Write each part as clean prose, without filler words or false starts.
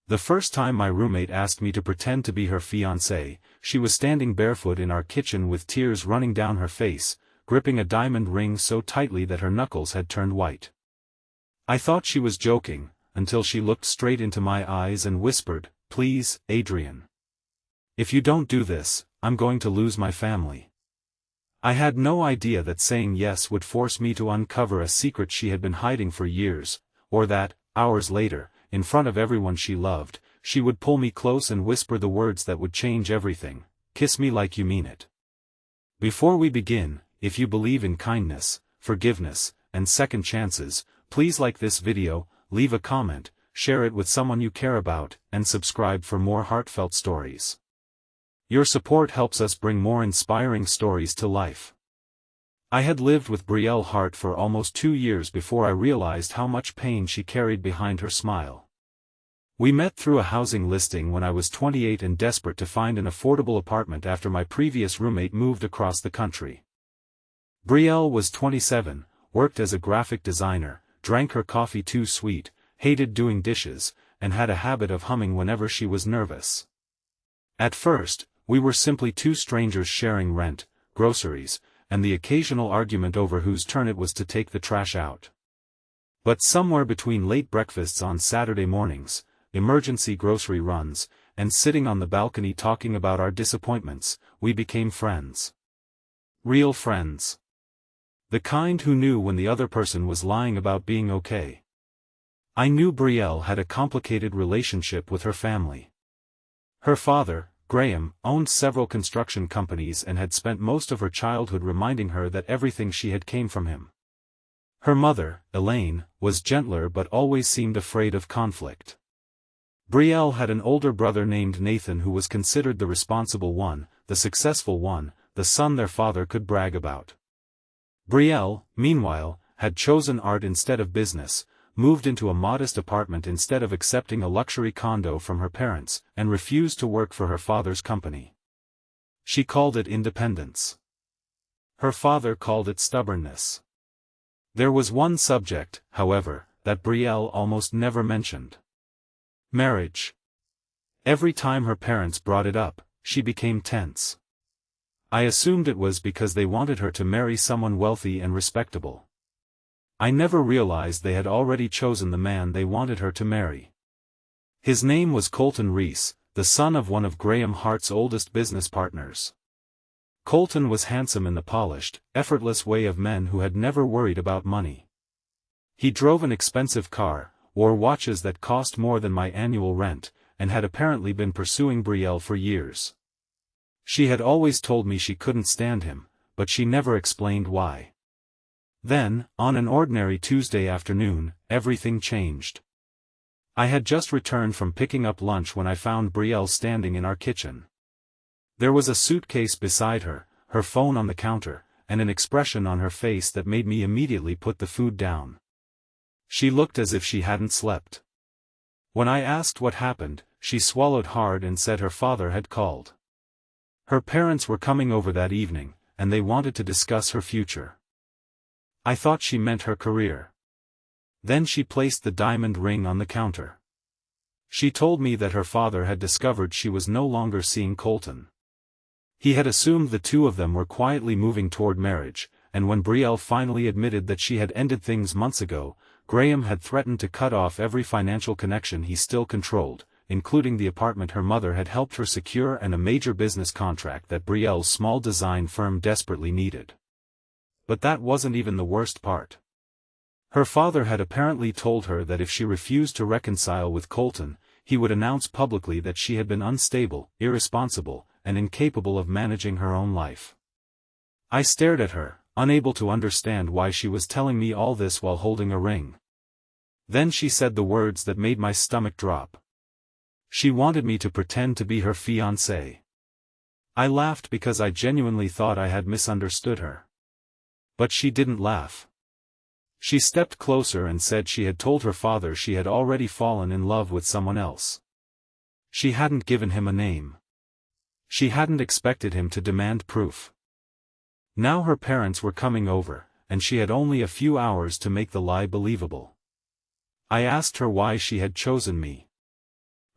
The first time my roommate asked me to pretend to be her fiancé, she was standing barefoot in our kitchen with tears running down her face, gripping a diamond ring so tightly that her knuckles had turned white. I thought she was joking, until she looked straight into my eyes and whispered, "Please, Adrian. If you don't do this, I'm going to lose my family." I had no idea that saying yes would force me to uncover a secret she had been hiding for years, or that, hours later, in front of everyone she loved, she would pull me close and whisper the words that would change everything: "Kiss me like you mean it." Before we begin, if you believe in kindness, forgiveness, and second chances, please like this video, leave a comment, share it with someone you care about, and subscribe for more heartfelt stories. Your support helps us bring more inspiring stories to life. I had lived with Brielle Hart for almost 2 years before I realized how much pain she carried behind her smile. We met through a housing listing when I was 28 and desperate to find an affordable apartment after my previous roommate moved across the country. Brielle was 27, worked as a graphic designer, drank her coffee too sweet, hated doing dishes, and had a habit of humming whenever she was nervous. At first, we were simply two strangers sharing rent, groceries, and the occasional argument over whose turn it was to take the trash out. But somewhere between late breakfasts on Saturday mornings, emergency grocery runs, and sitting on the balcony talking about our disappointments, we became friends. Real friends. The kind who knew when the other person was lying about being okay. I knew Brielle had a complicated relationship with her family. Her father, Graham, owned several construction companies and had spent most of her childhood reminding her that everything she had came from him. Her mother, Elaine, was gentler but always seemed afraid of conflict. Brielle had an older brother named Nathan who was considered the responsible one, the successful one, the son their father could brag about. Brielle, meanwhile, had chosen art instead of business, moved into a modest apartment instead of accepting a luxury condo from her parents, and refused to work for her father's company. She called it independence. Her father called it stubbornness. There was one subject, however, that Brielle almost never mentioned. Marriage. Every time her parents brought it up, she became tense. I assumed it was because they wanted her to marry someone wealthy and respectable. I never realized they had already chosen the man they wanted her to marry. His name was Colton Reese, the son of one of Graham Hart's oldest business partners. Colton was handsome in the polished, effortless way of men who had never worried about money. He drove an expensive car, wore watches that cost more than my annual rent, and had apparently been pursuing Brielle for years. She had always told me she couldn't stand him, but she never explained why. Then, on an ordinary Tuesday afternoon, everything changed. I had just returned from picking up lunch when I found Brielle standing in our kitchen. There was a suitcase beside her, her phone on the counter, and an expression on her face that made me immediately put the food down. She looked as if she hadn't slept. When I asked what happened, she swallowed hard and said her father had called. Her parents were coming over that evening, and they wanted to discuss her future. I thought she meant her career. Then she placed the diamond ring on the counter. She told me that her father had discovered she was no longer seeing Colton. He had assumed the two of them were quietly moving toward marriage, and when Brielle finally admitted that she had ended things months ago, Graham had threatened to cut off every financial connection he still controlled, including the apartment her mother had helped her secure and a major business contract that Brielle's small design firm desperately needed. But that wasn't even the worst part. Her father had apparently told her that if she refused to reconcile with Colton, he would announce publicly that she had been unstable, irresponsible, and incapable of managing her own life. I stared at her, unable to understand why she was telling me all this while holding a ring. Then she said the words that made my stomach drop. She wanted me to pretend to be her fiancé. I laughed because I genuinely thought I had misunderstood her. But she didn't laugh. She stepped closer and said she had told her father she had already fallen in love with someone else. She hadn't given him a name. She hadn't expected him to demand proof. Now her parents were coming over, and she had only a few hours to make the lie believable. I asked her why she had chosen me.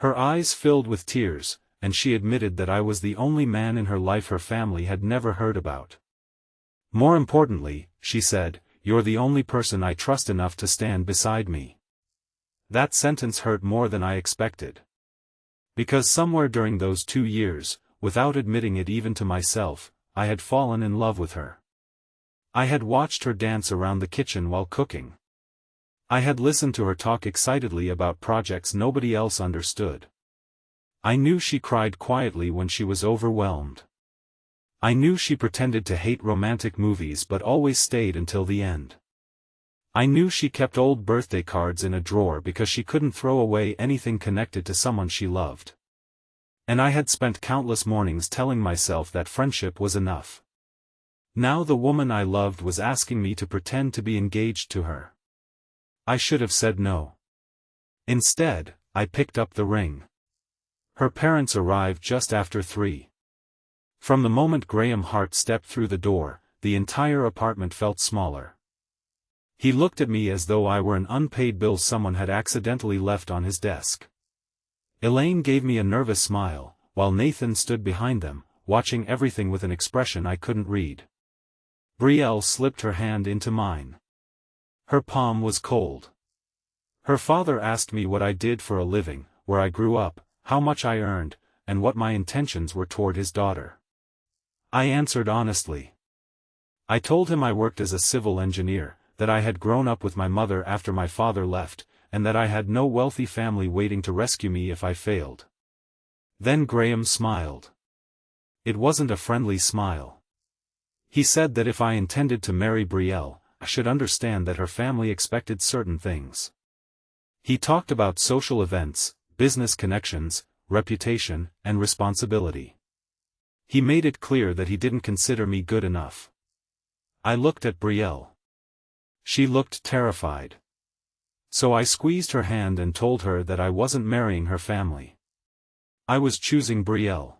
Her eyes filled with tears, and she admitted that I was the only man in her life her family had never heard about. More importantly, she said, "You're the only person I trust enough to stand beside me." That sentence hurt more than I expected. Because somewhere during those 2 years, without admitting it even to myself, I had fallen in love with her. I had watched her dance around the kitchen while cooking. I had listened to her talk excitedly about projects nobody else understood. I knew she cried quietly when she was overwhelmed. I knew she pretended to hate romantic movies but always stayed until the end. I knew she kept old birthday cards in a drawer because she couldn't throw away anything connected to someone she loved. And I had spent countless mornings telling myself that friendship was enough. Now the woman I loved was asking me to pretend to be engaged to her. I should have said no. Instead, I picked up the ring. Her parents arrived just after 3. From the moment Graham Hart stepped through the door, the entire apartment felt smaller. He looked at me as though I were an unpaid bill someone had accidentally left on his desk. Elaine gave me a nervous smile, while Nathan stood behind them, watching everything with an expression I couldn't read. Brielle slipped her hand into mine. Her palm was cold. Her father asked me what I did for a living, where I grew up, how much I earned, and what my intentions were toward his daughter. I answered honestly. I told him I worked as a civil engineer, that I had grown up with my mother after my father left, and that I had no wealthy family waiting to rescue me if I failed. Then Graham smiled. It wasn't a friendly smile. He said that if I intended to marry Brielle, I should understand that her family expected certain things. He talked about social events, business connections, reputation, and responsibility. He made it clear that he didn't consider me good enough. I looked at Brielle. She looked terrified. So I squeezed her hand and told her that I wasn't marrying her family. I was choosing Brielle.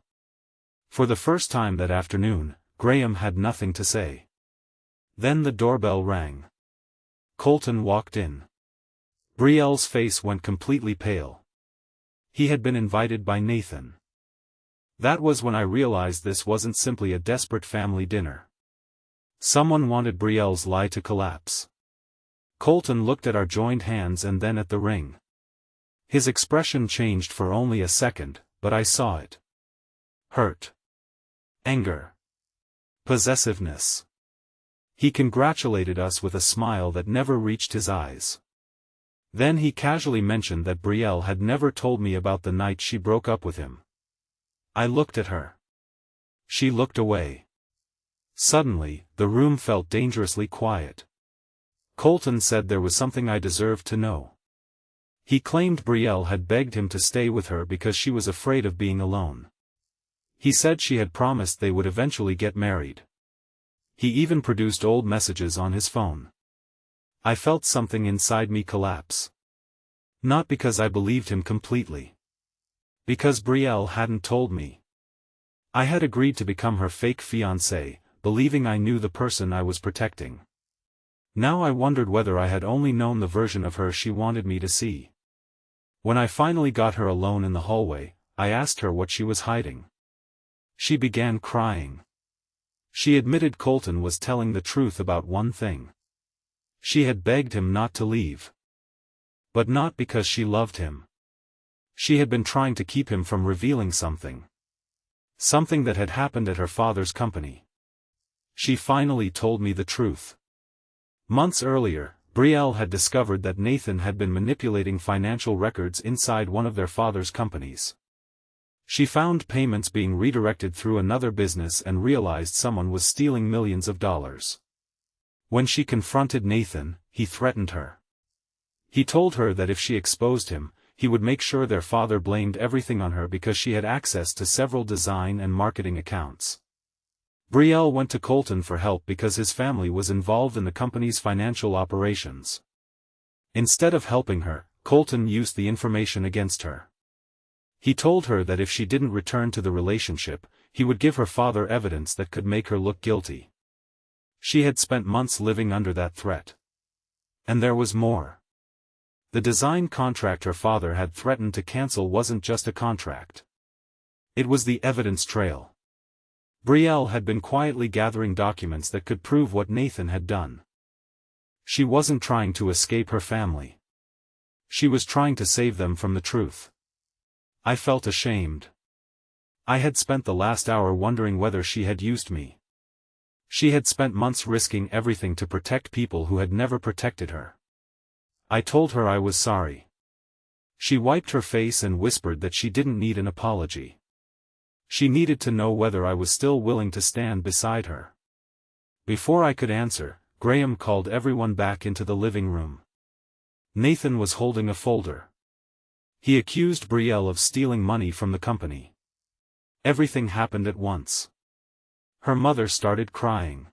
For the first time that afternoon, Graham had nothing to say. Then the doorbell rang. Colton walked in. Brielle's face went completely pale. He had been invited by Nathan. That was when I realized this wasn't simply a desperate family dinner. Someone wanted Brielle's lie to collapse. Colton looked at our joined hands and then at the ring. His expression changed for only a second, but I saw it. Hurt. Anger. Possessiveness. He congratulated us with a smile that never reached his eyes. Then he casually mentioned that Brielle had never told me about the night she broke up with him. I looked at her. She looked away. Suddenly, the room felt dangerously quiet. Colton said there was something I deserved to know. He claimed Brielle had begged him to stay with her because she was afraid of being alone. He said she had promised they would eventually get married. He even produced old messages on his phone. I felt something inside me collapse. Not because I believed him completely. Because Brielle hadn't told me. I had agreed to become her fake fiancé, believing I knew the person I was protecting. Now I wondered whether I had only known the version of her she wanted me to see. When I finally got her alone in the hallway, I asked her what she was hiding. She began crying. She admitted Colton was telling the truth about one thing. She had begged him not to leave. But not because she loved him. She had been trying to keep him from revealing something. Something that had happened at her father's company. She finally told me the truth. Months earlier, Brielle had discovered that Nathan had been manipulating financial records inside one of their father's companies. She found payments being redirected through another business and realized someone was stealing millions of dollars. When she confronted Nathan, he threatened her. He told her that if she exposed him, he would make sure their father blamed everything on her because she had access to several design and marketing accounts. Brielle went to Colton for help because his family was involved in the company's financial operations. Instead of helping her, Colton used the information against her. He told her that if she didn't return to the relationship, he would give her father evidence that could make her look guilty. She had spent months living under that threat. And there was more. The design contract her father had threatened to cancel wasn't just a contract. It was the evidence trail. Brielle had been quietly gathering documents that could prove what Nathan had done. She wasn't trying to escape her family. She was trying to save them from the truth. I felt ashamed. I had spent the last hour wondering whether she had used me. She had spent months risking everything to protect people who had never protected her. I told her I was sorry. She wiped her face and whispered that she didn't need an apology. She needed to know whether I was still willing to stand beside her. Before I could answer, Graham called everyone back into the living room. Nathan was holding a folder. He accused Brielle of stealing money from the company. Everything happened at once. Her mother started crying.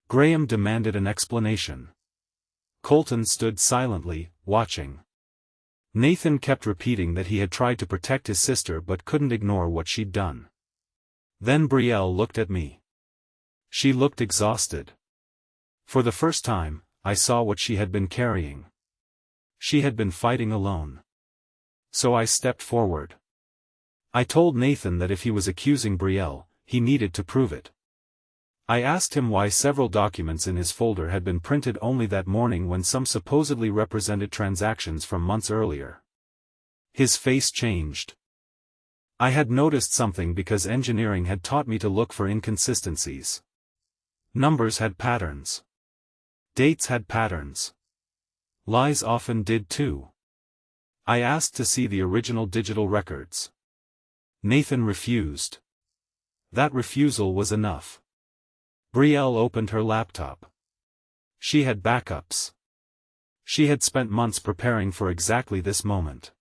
Graham demanded an explanation. Colton stood silently, watching. Nathan kept repeating that he had tried to protect his sister but couldn't ignore what she'd done. Then Brielle looked at me. She looked exhausted. For the first time, I saw what she had been carrying. She had been fighting alone. So I stepped forward. I told Nathan that if he was accusing Brielle, he needed to prove it. I asked him why several documents in his folder had been printed only that morning when some supposedly represented transactions from months earlier. His face changed. I had noticed something because engineering had taught me to look for inconsistencies. Numbers had patterns. Dates had patterns. Lies often did too. I asked to see the original digital records. Nathan refused. That refusal was enough. Brielle opened her laptop. She had backups. She had spent months preparing for exactly this moment.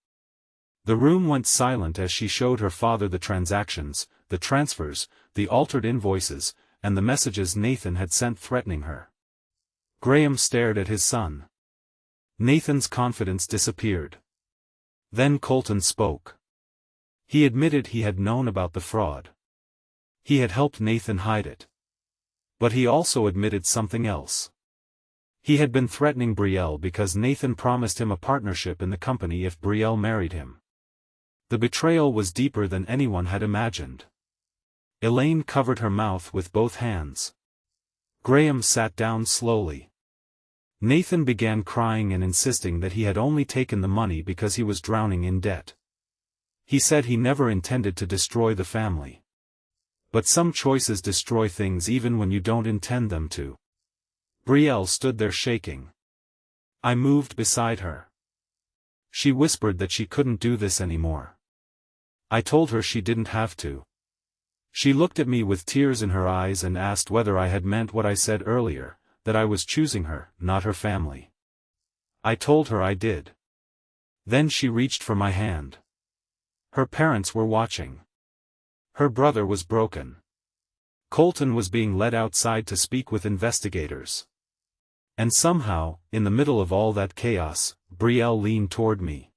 The room went silent as she showed her father the transactions, the transfers, the altered invoices, and the messages Nathan had sent threatening her. Graham stared at his son. Nathan's confidence disappeared. Then Colton spoke. He admitted he had known about the fraud. He had helped Nathan hide it. But he also admitted something else. He had been threatening Brielle because Nathan promised him a partnership in the company if Brielle married him. The betrayal was deeper than anyone had imagined. Elaine covered her mouth with both hands. Graham sat down slowly. Nathan began crying and insisting that he had only taken the money because he was drowning in debt. He said he never intended to destroy the family. But some choices destroy things even when you don't intend them to. Brielle stood there shaking. I moved beside her. She whispered that she couldn't do this anymore. I told her she didn't have to. She looked at me with tears in her eyes and asked whether I had meant what I said earlier, that I was choosing her, not her family. I told her I did. Then she reached for my hand. Her parents were watching. Her brother was broken. Colton was being led outside to speak with investigators. And somehow, in the middle of all that chaos, Brielle leaned toward me.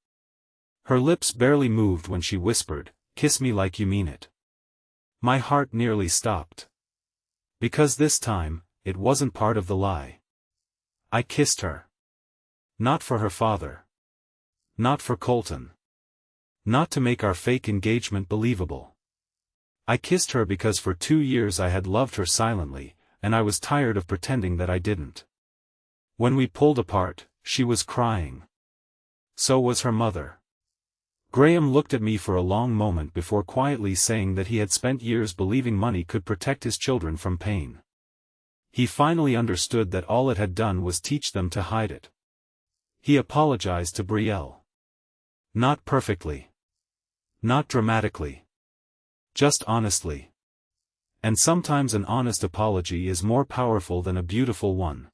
Her lips barely moved when she whispered, "Kiss me like you mean it." My heart nearly stopped. Because this time, it wasn't part of the lie. I kissed her. Not for her father. Not for Colton. Not to make our fake engagement believable. I kissed her because for 2 years I had loved her silently, and I was tired of pretending that I didn't. When we pulled apart, she was crying. So was her mother. Graham looked at me for a long moment before quietly saying that he had spent years believing money could protect his children from pain. He finally understood that all it had done was teach them to hide it. He apologized to Brielle. Not perfectly. Not dramatically. Just honestly. And sometimes an honest apology is more powerful than a beautiful one.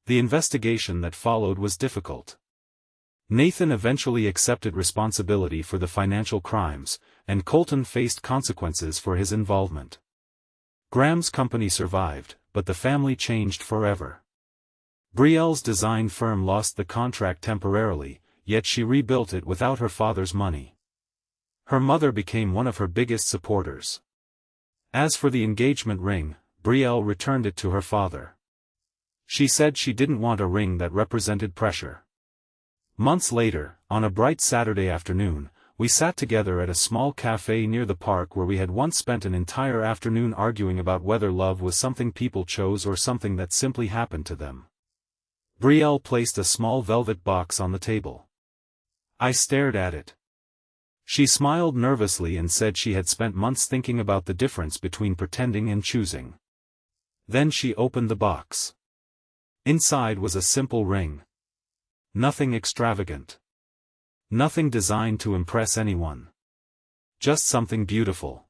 The investigation that followed was difficult. Nathan eventually accepted responsibility for the financial crimes, and Colton faced consequences for his involvement. Graham's company survived, but the family changed forever. Brielle's design firm lost the contract temporarily, yet she rebuilt it without her father's money. Her mother became one of her biggest supporters. As for the engagement ring, Brielle returned it to her father. She said she didn't want a ring that represented pressure. Months later, on a bright Saturday afternoon, we sat together at a small cafe near the park where we had once spent an entire afternoon arguing about whether love was something people chose or something that simply happened to them. Brielle placed a small velvet box on the table. I stared at it. She smiled nervously and said she had spent months thinking about the difference between pretending and choosing. Then she opened the box. Inside was a simple ring. Nothing extravagant. Nothing designed to impress anyone. Just something beautiful.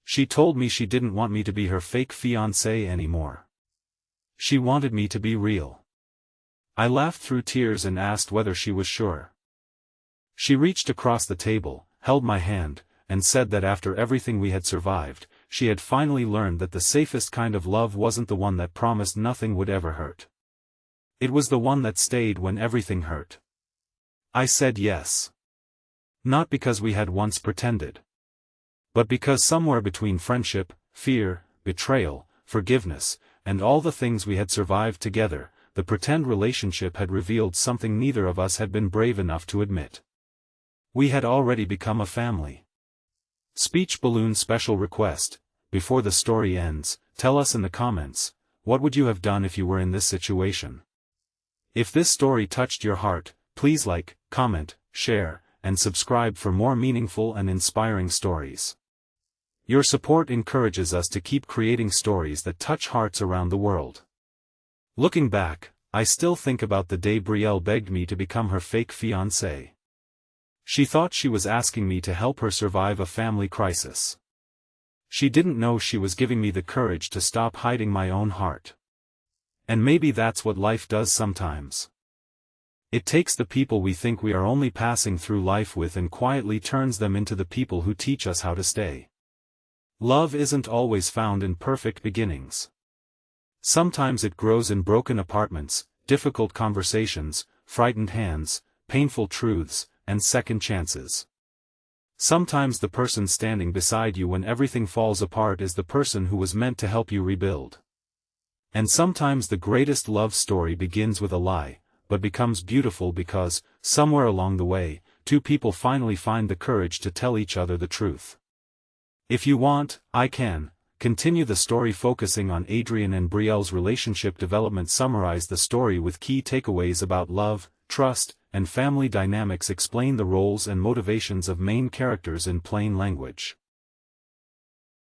She told me she didn't want me to be her fake fiancé anymore. She wanted me to be real. I laughed through tears and asked whether she was sure. She reached across the table, held my hand, and said that after everything we had survived, she had finally learned that the safest kind of love wasn't the one that promised nothing would ever hurt. It was the one that stayed when everything hurt. I said yes. Not because we had once pretended. But because somewhere between friendship, fear, betrayal, forgiveness, and all the things we had survived together, the pretend relationship had revealed something neither of us had been brave enough to admit. We had already become a family. Speech balloon special request: before the story ends, tell us in the comments, what would you have done if you were in this situation? If this story touched your heart, please like, comment, share, and subscribe for more meaningful and inspiring stories. Your support encourages us to keep creating stories that touch hearts around the world. Looking back, I still think about the day Brielle begged me to become her fake fiancé. She thought she was asking me to help her survive a family crisis. She didn't know she was giving me the courage to stop hiding my own heart. And maybe that's what life does sometimes. It takes the people we think we are only passing through life with and quietly turns them into the people who teach us how to stay. Love isn't always found in perfect beginnings. Sometimes it grows in broken apartments, difficult conversations, frightened hands, painful truths, and second chances. Sometimes the person standing beside you when everything falls apart is the person who was meant to help you rebuild. And sometimes the greatest love story begins with a lie, but becomes beautiful because, somewhere along the way, two people finally find the courage to tell each other the truth. If you want, I can continue the story focusing on Adrian and Brielle's relationship development, summarize the story with key takeaways about love, trust, and family dynamics, explain the roles and motivations of main characters in plain language.